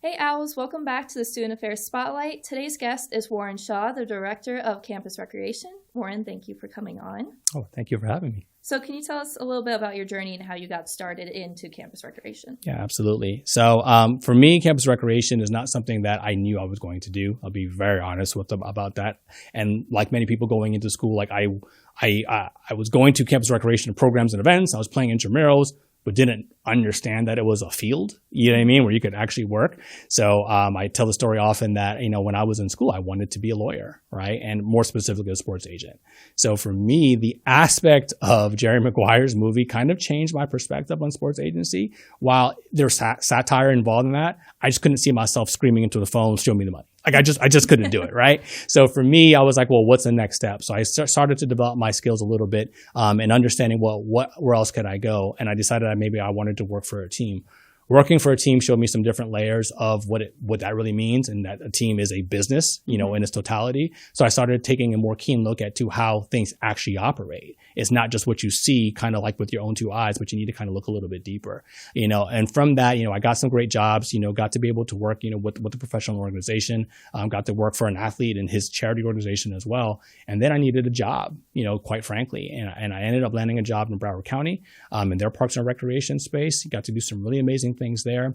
Hey Owls, welcome back to the Student Affairs Spotlight. Today's guest is Warren Shaw, the Director of Campus Recreation. Warren, thank you for coming on. Oh, thank you for having me. So can you tell us a little bit about your journey and how you got started into campus recreation? Yeah, absolutely. So for me, campus recreation is not something that I knew I was going to do. I'll be very honest with them about that. And like many people going into school, like I was going to campus recreation programs and events. I was playing intramurals, but didn't understand that it was a field, you know what I mean, where you could actually work. So I tell the story often that, when I was in school, I wanted to be a lawyer, right? And more specifically, a sports agent. So for me, the aspect of Jerry Maguire's movie kind of changed my perspective on sports agency. While there's satire involved in that, I just couldn't see myself screaming into the phone, show me the money. Like I just couldn't do it, right? So for me, I was like, well, what's the next step? So I started to develop my skills a little bit, and understanding, well, where else could I go? And I decided that maybe I wanted to work for a team. Working for a team showed me some different layers of what that really means, and that a team is a business, in its totality. So I started taking a more keen look at how things actually operate. It's not just what you see kind of like with your own two eyes, but you need to kind of look a little bit deeper, and from that, I got some great jobs, got to be able to work, with the professional organization, got to work for an athlete in his charity organization as well. And then I needed a job, quite frankly. And I ended up landing a job in Broward County, in their parks and recreation space. Got to do some really amazing things there.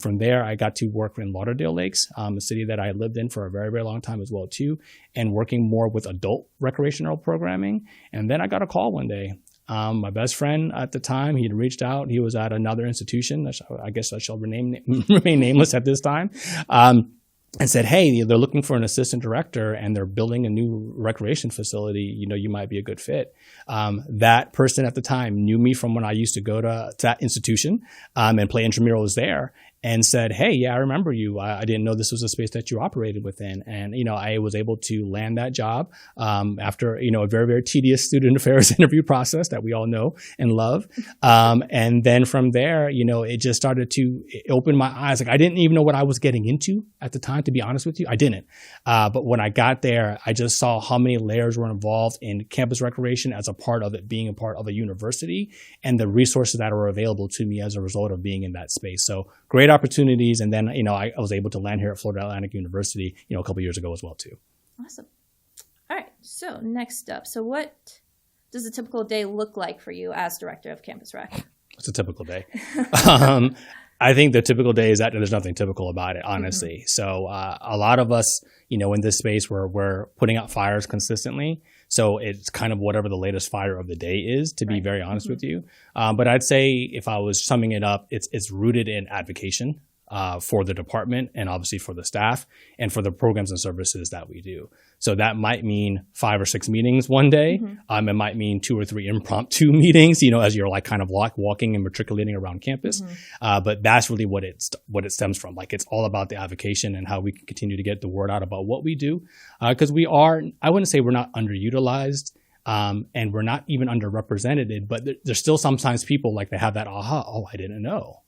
From there, I got to work in Lauderdale Lakes, a city that I lived in for a very, very long time as well too, and working more with adult recreational programming. And then I got a call one day. My best friend at the time, he had reached out. He was at another institution. I guess I shall remain nameless at this time. And said, hey, they're looking for an assistant director and they're building a new recreation facility. You might be a good fit. That person at the time knew me from when I used to go to that institution and play intramurals there, and said, hey, yeah, I remember you. I didn't know this was a space that you operated within. And, I was able to land that job after, a very, very tedious student affairs interview process that we all know and love. And then from there, it just started to open my eyes. Like I didn't even know what I was getting into at the time, to be honest with you. I didn't. But when I got there, I just saw how many layers were involved in campus recreation as a part of it being a part of a university, and the resources that are available to me as a result of being in that space. So great opportunities. And then, I was able to land here at Florida Atlantic University, a couple years ago as well too. Awesome. All right. So next up, so what does a typical day look like for you as director of campus rec? What's a typical day? I think the typical day is that there's nothing typical about it, honestly. Mm-hmm. So a lot of us, in this space where we're putting out fires consistently. So it's kind of whatever the latest fire of the day is, to be very honest with you. But I'd say if I was summing it up, it's rooted in advocacy for the department and obviously for the staff and for the programs and services that we do. So that might mean 5 or 6 meetings one day. It might mean 2 or 3 impromptu meetings, as you're like kind of walking and matriculating around campus. But that's really what it stems from. Like it's all about the advocacy and how we can continue to get the word out about what we do. Because I wouldn't say we're not underutilized. And we're not even underrepresented, but there's still sometimes people like they have that aha, oh, I didn't know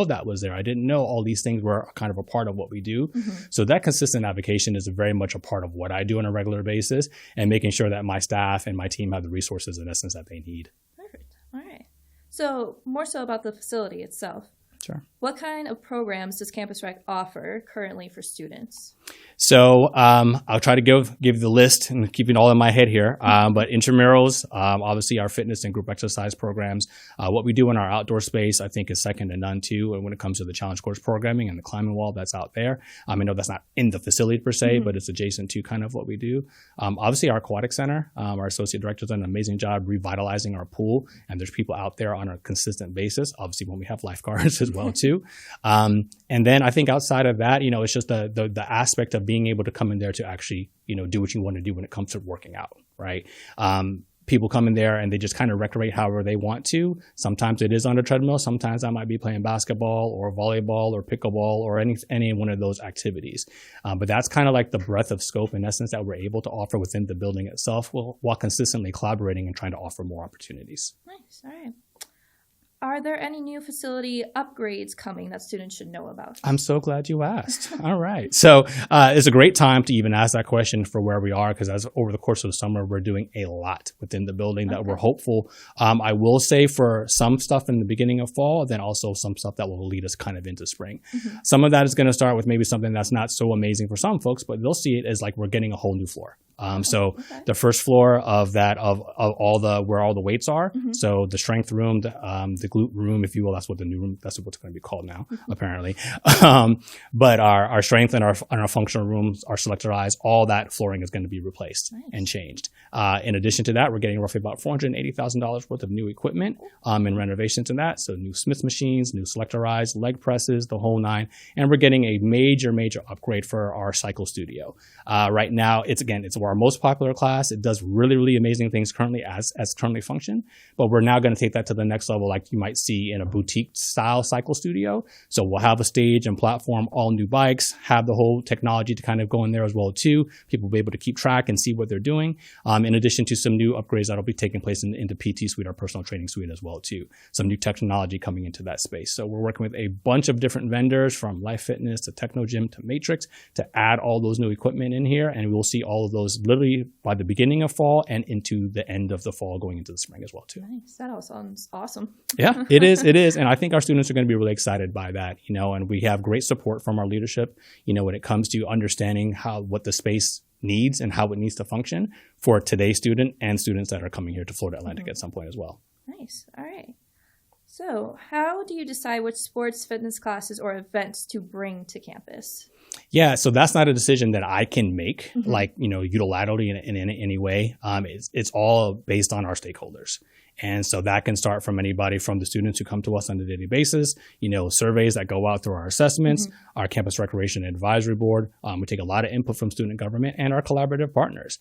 that was there. I didn't know all these things were kind of a part of what we do. So that consistent advocacy is very much a part of what I do on a regular basis, and making sure that my staff and my team have the resources in essence that they need. Perfect. All right. So more so about the facility itself. Sure. What kind of programs does Campus Rec offer currently for students? So I'll try to give the list and keep it all in my head here. But intramurals, obviously our fitness and group exercise programs. What we do in our outdoor space, I think, is second to none too. And when it comes to the challenge course programming and the climbing wall that's out there, I know that's not in the facility per se, but it's adjacent to kind of what we do. Obviously our aquatic center, our associate director does an amazing job revitalizing our pool. And there's people out there on a consistent basis, obviously when we have lifeguards as well too. And then I think outside of that, it's just the aspect of being able to come in there to actually, do what you want to do when it comes to working out, right? People come in there and they just kind of recreate however they want to. Sometimes it is on a treadmill. Sometimes I might be playing basketball or volleyball or pickleball or any one of those activities. But that's kind of like the breadth of scope in essence that we're able to offer within the building itself while consistently collaborating and trying to offer more opportunities. Nice. All right. Are there any new facility upgrades coming that students should know about? I'm so glad you asked. All right. So it's a great time to even ask that question for where we are, because as over the course of the summer, we're doing a lot within the building that we're hopeful. I will say for some stuff in the beginning of fall, then also some stuff that will lead us kind of into spring. Some of that is going to start with maybe something that's not so amazing for some folks, but they'll see it as like we're getting a whole new floor. The first floor of that, of all the, where all the weights are. So the strength room, the glute room, if you will, that's what the new room, that's what's going to be called now, apparently. But our strength and our functional rooms, our selectorized, all that flooring is going to be replaced and changed. In addition to that, we're getting roughly about $480,000 worth of new equipment, and renovations in that. So new Smith machines, new selectorized, leg presses, the whole nine. And we're getting a major upgrade for our cycle studio. Right now, it's our most popular class. It does really, really amazing things currently as currently function, but we're now going to take that to the next level, like you might see in a boutique style cycle studio. So we'll have a stage and platform, all new bikes, have the whole technology to kind of go in there as well too. People will be able to keep track and see what they're doing. In addition to some new upgrades that'll be taking place in the PT suite, our personal training suite as well too. Some new technology coming into that space. So we're working with a bunch of different vendors, from Life Fitness to Techno Gym to Matrix, to add all those new equipment in here, and we'll see all of those literally by the beginning of fall and into the end of the fall, going into the spring as well too. Nice. That all sounds awesome. Yeah, it is. It is. And I think our students are going to be really excited by that, and we have great support from our leadership, when it comes to understanding what the space needs and how it needs to function for today's student and students that are coming here to Florida Atlantic at some point as well. Nice. All right. So how do you decide which sports, fitness classes, or events to bring to campus? Yeah, so that's not a decision that I can make, unilaterally in any way. It's all based on our stakeholders. And so that can start from anybody from the students who come to us on a daily basis, surveys that go out through our assessments, our campus recreation advisory board. We take a lot of input from student government and our collaborative partners.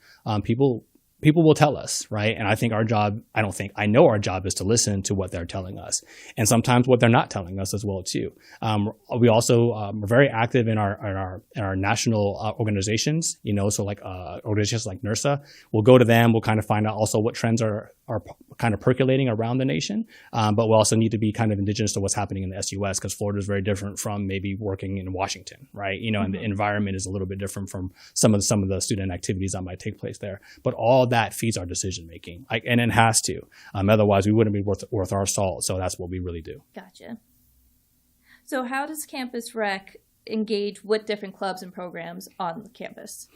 People will tell us, right? And I think I know our job is to listen to what they're telling us, and sometimes what they're not telling us as well too. We also are very active in our national organizations, so like organizations like NERSA. We'll go to them. We'll kind of find out also what trends are kind of percolating around the nation, but we also need to be kind of indigenous to what's happening in the SUS, because Florida is very different from maybe working in Washington, right? And the environment is a little bit different from some of the student activities that might take place there. But all that feeds our decision making, and it has to. Otherwise, we wouldn't be worth our salt. So that's what we really do. Gotcha. So how does Campus Rec engage with different clubs and programs on the campus?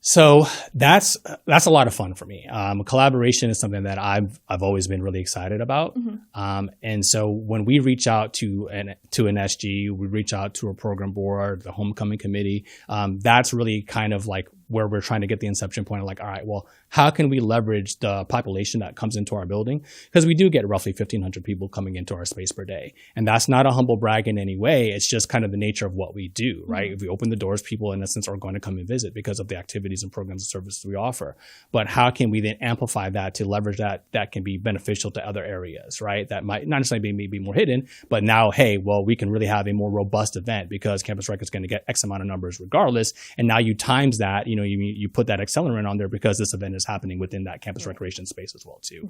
So that's a lot of fun for me. Collaboration is something that I've always been really excited about. And so when we reach out to an SG, we reach out to a program board, the homecoming committee. That's really kind of like where we're trying to get the inception point of like, all right, well, how can we leverage the population that comes into our building? Because we do get roughly 1,500 people coming into our space per day. And that's not a humble brag in any way. It's just kind of the nature of what we do, right? If we open the doors, people in essence are going to come and visit because of the activities and programs and services we offer. But how can we then amplify that to leverage that can be beneficial to other areas, right? That might not necessarily be more hidden, but now, hey, well, we can really have a more robust event because Campus Rec is going to get X amount of numbers regardless. And now you times that, you put that accelerant on there because this event is happening within that campus recreation space as well too.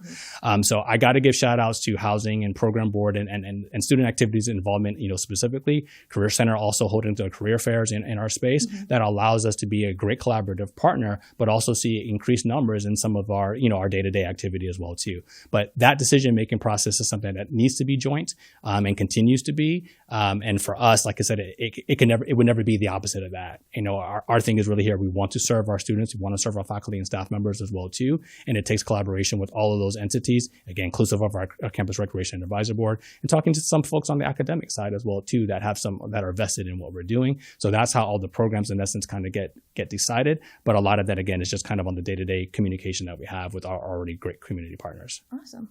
So I got to give shout outs to housing and program board and student activities involvement, specifically Career Center also holding the career fairs in our space that allows us to be a great collaborative partner, but also see increased numbers in some of our, our day-to-day activity as well too. But that decision-making process is something that needs to be joint and continues to be. And for us, like I said, it would never be the opposite of that. Our thing is really here. We want to serve our students. We want to serve our faculty and staff members as well too. And it takes collaboration with all of those entities, again, inclusive of our campus recreation advisory board, and talking to some folks on the academic side as well too that are vested in what we're doing. So that's how all the programs in essence kind of get decided. But a lot of that, again, is just kind of on the day-to-day communication that we have with our already great community partners. Awesome.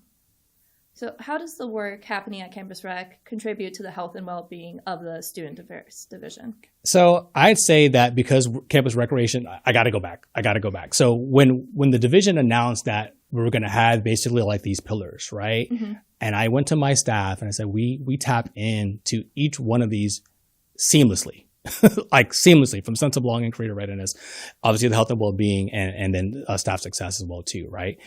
So how does the work happening at Campus Rec contribute to the health and well-being of the Student Affairs Division? So I'd say that because campus recreation, I got to go back. So when the division announced that we were going to have basically like these pillars, right? And I went to my staff and I said, we tap into each one of these seamlessly. Like seamlessly, from sense of belonging, creative readiness, obviously the health and well-being, and then staff success as well too, right?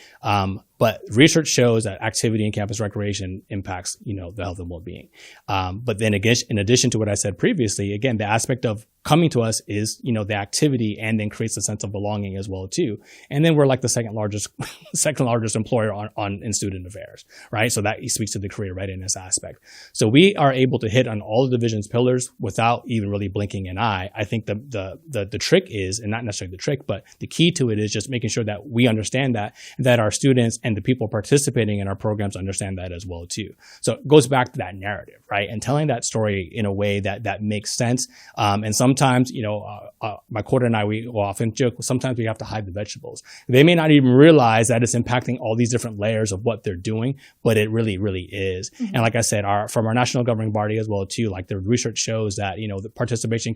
But research shows that activity and campus recreation impacts, the health and well-being. But then again, in addition to what I said previously, again, the aspect of coming to us is, the activity, and then creates a sense of belonging as well too. And then we're like the second largest employer in student affairs, right? So that speaks to the career readiness aspect. So we are able to hit on all the division's pillars without even really blinking an eye. I think the trick is, and not necessarily the trick, but the key to it is just making sure that we understand that our students and the people participating in our programs understand that as well too. So it goes back to that narrative, right? And telling that story in a way that makes sense. And sometimes, my quarter and I, we will often joke, sometimes we have to hide the vegetables. They may not even realize that it's impacting all these different layers of what they're doing, but it really, really is. Mm-hmm. And like I said, from our national governing body as well too, like the research shows that, the participation in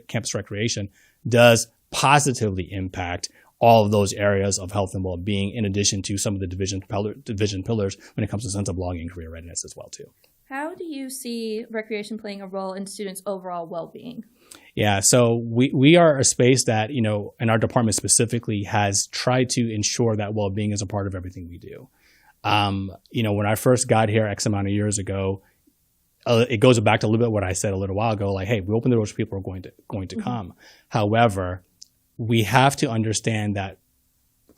campus recreation does positively impact all of those areas of health and well-being, in addition to some of the division pillars when it comes to sense of belonging and career readiness as well too. How do you see recreation playing a role in students' overall well-being? Yeah, so we are a space that, in our department specifically, has tried to ensure that well-being is a part of everything we do. When I first got here X amount of years ago, it goes back to a little bit what I said a little while ago, like, hey, we open the doors, people are going to mm-hmm. come. However, we have to understand that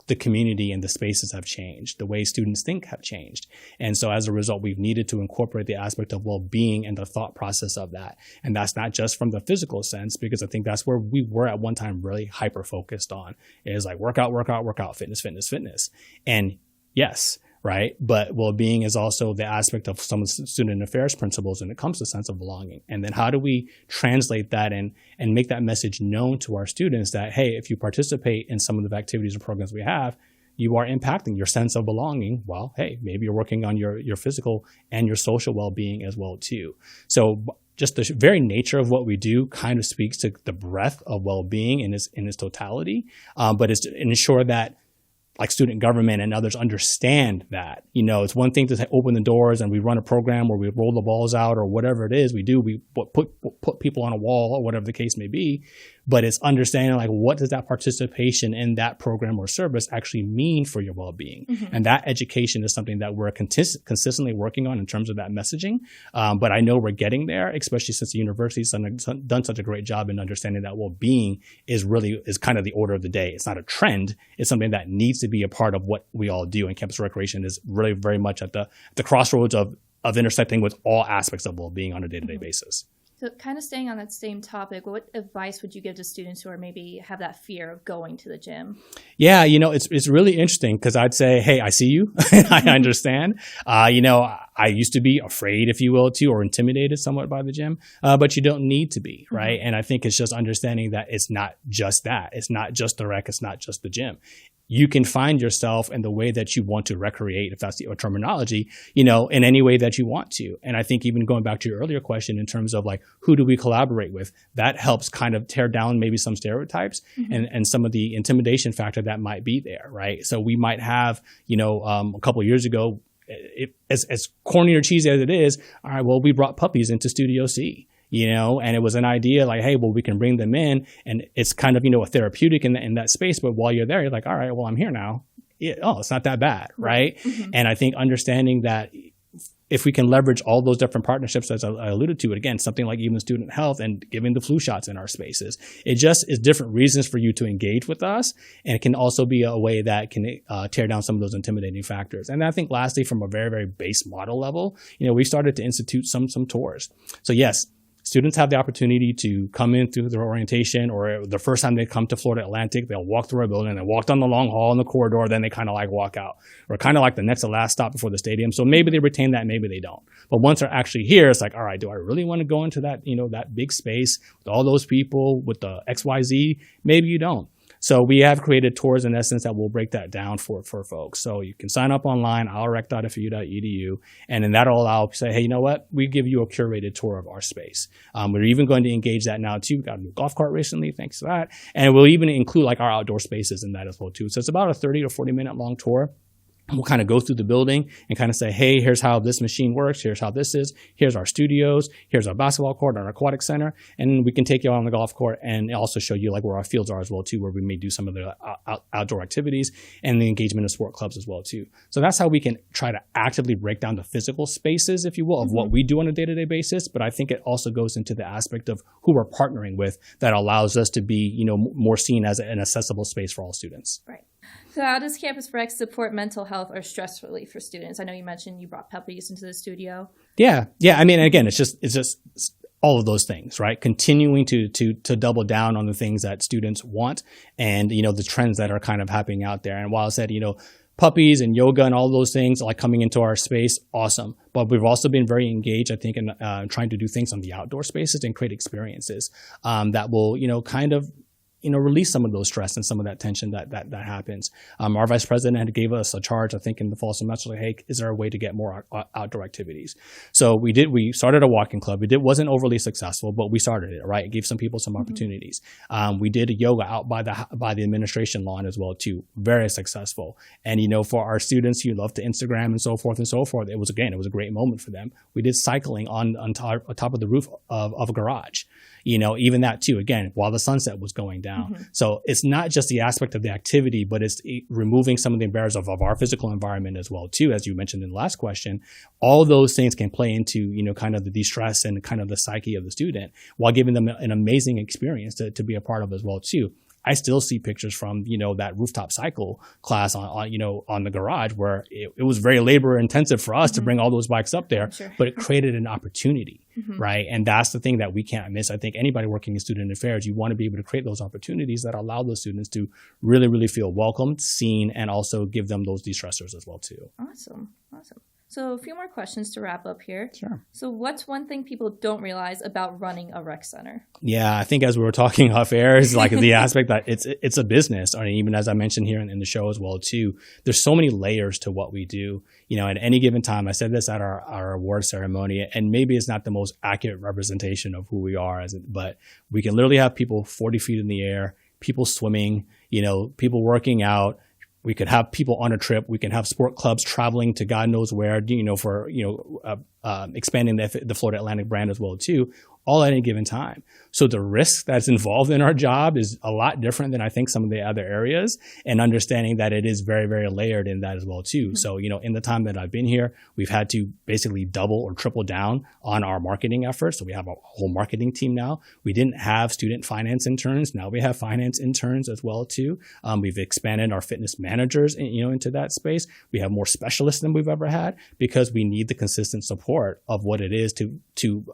the community and the spaces have changed. The way students think have changed. And so as a result, we've needed to incorporate the aspect of well-being and the thought process of that. And that's not just from the physical sense, because I think that's where we were at one time really hyper-focused on. It is like workout, fitness. And yes, right? But well-being is also the aspect of some of the student affairs principles when it comes to sense of belonging. And then how do we translate that and make that message known to our students that, hey, if you participate in some of the activities or programs we have, you are impacting your sense of belonging. Well, hey, maybe you're working on your physical and your social well-being as well too. So just the very nature of what we do kind of speaks to the breadth of well-being in its totality, but it's to ensure that like student government and others understand that, it's one thing to say, open the doors and we run a program where we roll the balls out or whatever it is we do, we put people on a wall or whatever the case may be, but it's understanding like, what does that participation in that program or service actually mean for your well-being? Mm-hmm. And that education is something that we're consistently working on in terms of that messaging. But I know we're getting there, especially since the university's done such a great job in understanding that well-being is kind of the order of the day. It's not a trend. It's something that needs to be a part of what we all do. And campus recreation is really very much at the crossroads of intersecting with all aspects of well-being on a day-to-day mm-hmm. basis. So kind of staying on that same topic, what advice would you give to students who are maybe have that fear of going to the gym? Yeah, it's really interesting because I'd say, hey, I see you. I understand. I used to be afraid, if you will, or intimidated somewhat by the gym, but you don't need to be, right? Mm-hmm. And I think it's just understanding that it's not just that. It's not just the rec. It's not just the gym. You can find yourself in the way that you want to recreate, if that's the terminology, in any way that you want to. And I think even going back to your earlier question in terms of like, who do we collaborate with? That helps kind of tear down maybe some stereotypes mm-hmm. and some of the intimidation factor that might be there, right? So we might have, a couple of years ago, as corny or cheesy as it is, all right, well, we brought puppies into Studio C. And it was an idea like, hey, well, we can bring them in and it's kind of, a therapeutic in that space. But while you're there, you're like, all right, well, I'm here now. It's not that bad. Right. Mm-hmm. And I think understanding that if we can leverage all those different partnerships, as I alluded to, again, something like even student health and giving the flu shots in our spaces, it just is different reasons for you to engage with us. And it can also be a way that can tear down some of those intimidating factors. And I think lastly, from a very, very base model level, we started to institute some tours. So yes, students have the opportunity to come in through their orientation, or the first time they come to Florida Atlantic, they'll walk through our building, they walk down the long hall in the corridor, then they kind of like walk out, or kind of like the next to last stop before the stadium. So maybe they retain that, maybe they don't. But once they're actually here, it's like, all right, do I really want to go into that, that big space with all those people with the XYZ? Maybe you don't. So we have created tours in essence that will break that down for folks. So you can sign up online, ourrec.fu.edu, and then that'll allow you to say, hey, you know what? We give you a curated tour of our space. We're even going to engage that now too. We got a new golf cart recently, thanks to that. And we'll even include like our outdoor spaces in that as well too. So it's about a 30 to 40 minute long tour. We'll kind of go through the building and kind of say, hey, here's how this machine works. Here's how this is. Here's our studios. Here's our basketball court, our aquatic center. And we can take you on the golf court and also show you like where our fields are as well too, where we may do some of the outdoor activities and the engagement of sport clubs as well too. So that's how we can try to actively break down the physical spaces, if you will, of what we do on a day-to-day basis. But I think it also goes into the aspect of who we're partnering with that allows us to be, more seen as an accessible space for all students. Right. So how does Campus Rec support mental health or stress relief for students? I know you mentioned you brought puppies into the studio. Yeah. I mean, again, it's just all of those things, right? Continuing to double down on the things that students want and, the trends that are kind of happening out there. And while I said, puppies and yoga and all those things like coming into our space, awesome. But we've also been very engaged, I think, in trying to do things on the outdoor spaces and create experiences that will, kind of release some of those stress and some of that tension that happens. Our vice president gave us a charge, I think, in the fall semester, like, hey, is there a way to get more outdoor activities? So we started a walking club. It wasn't overly successful, but we started it, right? It gave some people some opportunities. We did a yoga out by the administration lawn as well, too. Very successful. And, for our students who love to Instagram and so forth, it was a great moment for them. We did cycling on top of the roof of a garage. Even that too, again, while the sunset was going down. So it's not just the aspect of the activity, but it's removing some of the barriers of our physical environment as well too, as you mentioned in the last question. All those things can play into, kind of the de-stress and kind of the psyche of the student while giving them an amazing experience to be a part of as well too. I still see pictures from, that rooftop cycle class on the garage where it was very labor intensive for us to bring all those bikes up there, but it created an opportunity, right? And that's the thing that we can't miss. I think anybody working in student affairs, you want to be able to create those opportunities that allow those students to really, really feel welcomed, seen, and also give them those de-stressors as well too. Awesome. So a few more questions to wrap up here. Sure. So what's one thing people don't realize about running a rec center? Yeah, I think as we were talking off air is like the aspect that it's a business. I mean, even as I mentioned here in the show as well too, there's so many layers to what we do. At any given time, I said this at our award ceremony, and maybe it's not the most accurate representation of who we are, but we can literally have people 40 feet in the air, people swimming, people working out. We could have people on a trip. We can have sport clubs traveling to God knows where, for expanding the Florida Atlantic brand as well too, all at any given time. So the risk that's involved in our job is a lot different than I think some of the other areas, and understanding that it is very, very layered in that as well too. So, in the time that I've been here, we've had to basically double or triple down on our marketing efforts. So we have a whole marketing team now. We didn't have student finance interns. Now we have finance interns as well too. We've expanded our fitness managers, into that space. We have more specialists than we've ever had because we need the consistent support of what it is to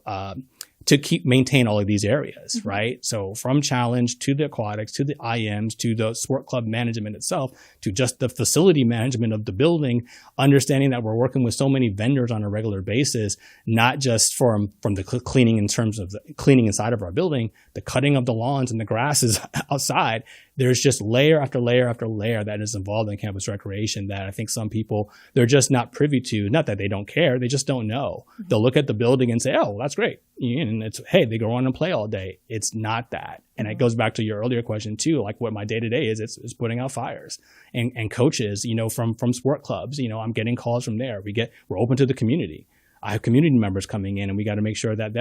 maintain all of these areas, right? So from challenge to the aquatics, to the IMs, to the sport club management itself, to just the facility management of the building, understanding that we're working with so many vendors on a regular basis, not just from the cleaning in terms of the cleaning inside of our building, the cutting of the lawns and the grasses outside. There's just layer after layer after layer that is involved in campus recreation that I think some people, they're just not privy to. Not that they don't care, they just don't know. They'll look at the building and say, oh, that's great. And it's, hey, they go on and play all day. It's not that. And it goes back to your earlier question too, like what my day-to-day is, it's putting out fires. And coaches, from sport clubs, I'm getting calls from there. We're open to the community. I have community members coming in, and we got to make sure that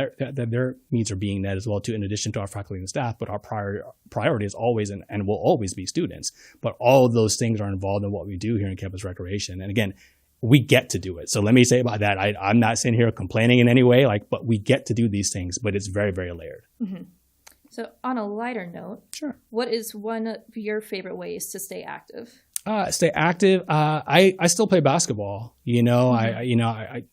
their needs are being met as well too, in addition to our faculty and staff. But our priority is always and will always be students. But all of those things are involved in what we do here in campus recreation. And again, we get to do it. So let me say about that, I'm not sitting here complaining in any way, but we get to do these things, but it's very, very layered. So on a lighter note, sure. What is one of your favorite ways to stay active? Stay active. I still play basketball. I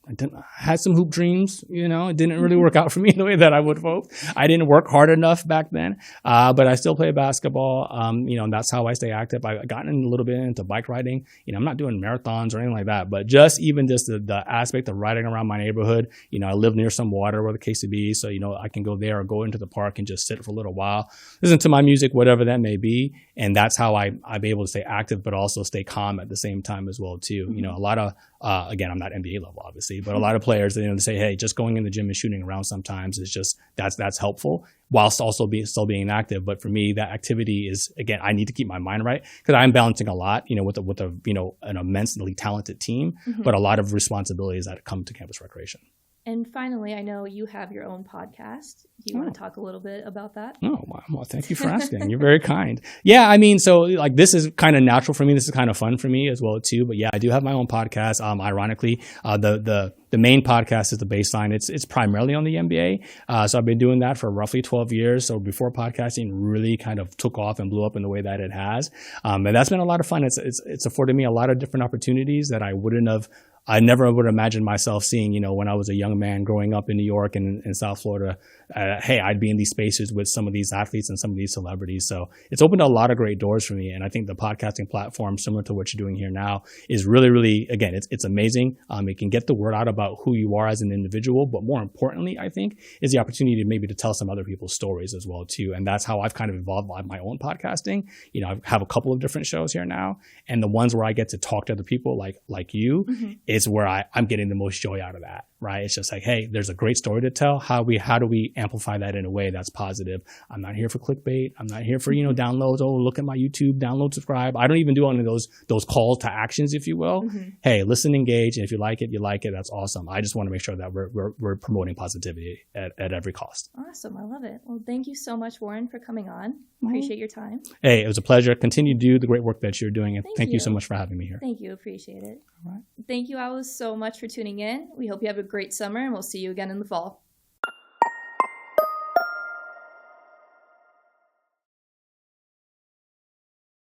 had some hoop dreams. It didn't really work out for me the way that I would have hoped. I didn't work hard enough back then. But I still play basketball. And that's how I stay active. I've gotten a little bit into bike riding. I'm not doing marathons or anything like that, but just the aspect of riding around my neighborhood. I live near some water, or the case to be, so I can go there or go into the park and just sit for a little while, listen to my music, whatever that may be, and that's how I'm able to stay active, but also stay calm at the same time as well too. A again, I'm not NBA level, obviously, but a lot of players, they say, hey, just going in the gym and shooting around sometimes is just, that's helpful whilst also still being active. But for me, that activity is, again, I need to keep my mind right because I'm balancing a lot, with an immensely talented team, but a lot of responsibilities that come to campus recreation. And finally, I know you have your own podcast. Do you want to talk a little bit about that? Oh, well, thank you for asking. You're very kind. Yeah, I mean, so like this is kind of natural for me. This is kind of fun for me as well too. But yeah, I do have my own podcast. Ironically, the main podcast is The Baseline. It's primarily on the NBA. So I've been doing that for roughly 12 years. So before podcasting really kind of took off and blew up in the way that it has, and that's been a lot of fun. It's afforded me a lot of different opportunities that I never would imagine myself seeing, when I was a young man growing up in New York and in South Florida. Hey, I'd be in these spaces with some of these athletes and some of these celebrities. So it's opened a lot of great doors for me. And I think the podcasting platform, similar to what you're doing here now, is really, really, again, it's amazing. It can get the word out about who you are as an individual. But more importantly, I think, is the opportunity to maybe to tell some other people's stories as well, too. And that's how I've kind of evolved my own podcasting. I have a couple of different shows here now. And the ones where I get to talk to other people like you, is where I'm getting the most joy out of that, right? It's just like, hey, there's a great story to tell. How do we amplify that in a way that's positive? I'm not here for clickbait. I'm not here for, downloads. Oh, look at my YouTube, download, subscribe. I don't even do any of those calls to actions, if you will. Hey, listen, engage. And if you like it, you like it. That's awesome. I just want to make sure that we're promoting positivity at every cost. Awesome. I love it. Well, thank you so much, Warren, for coming on. Appreciate your time. Hey, it was a pleasure. Continue to do the great work that you're doing. And thank you so much for having me here. Thank you. Appreciate it. All right. Thank you, Alice, so much for tuning in. We hope you have a great summer, and we'll see you again in the fall.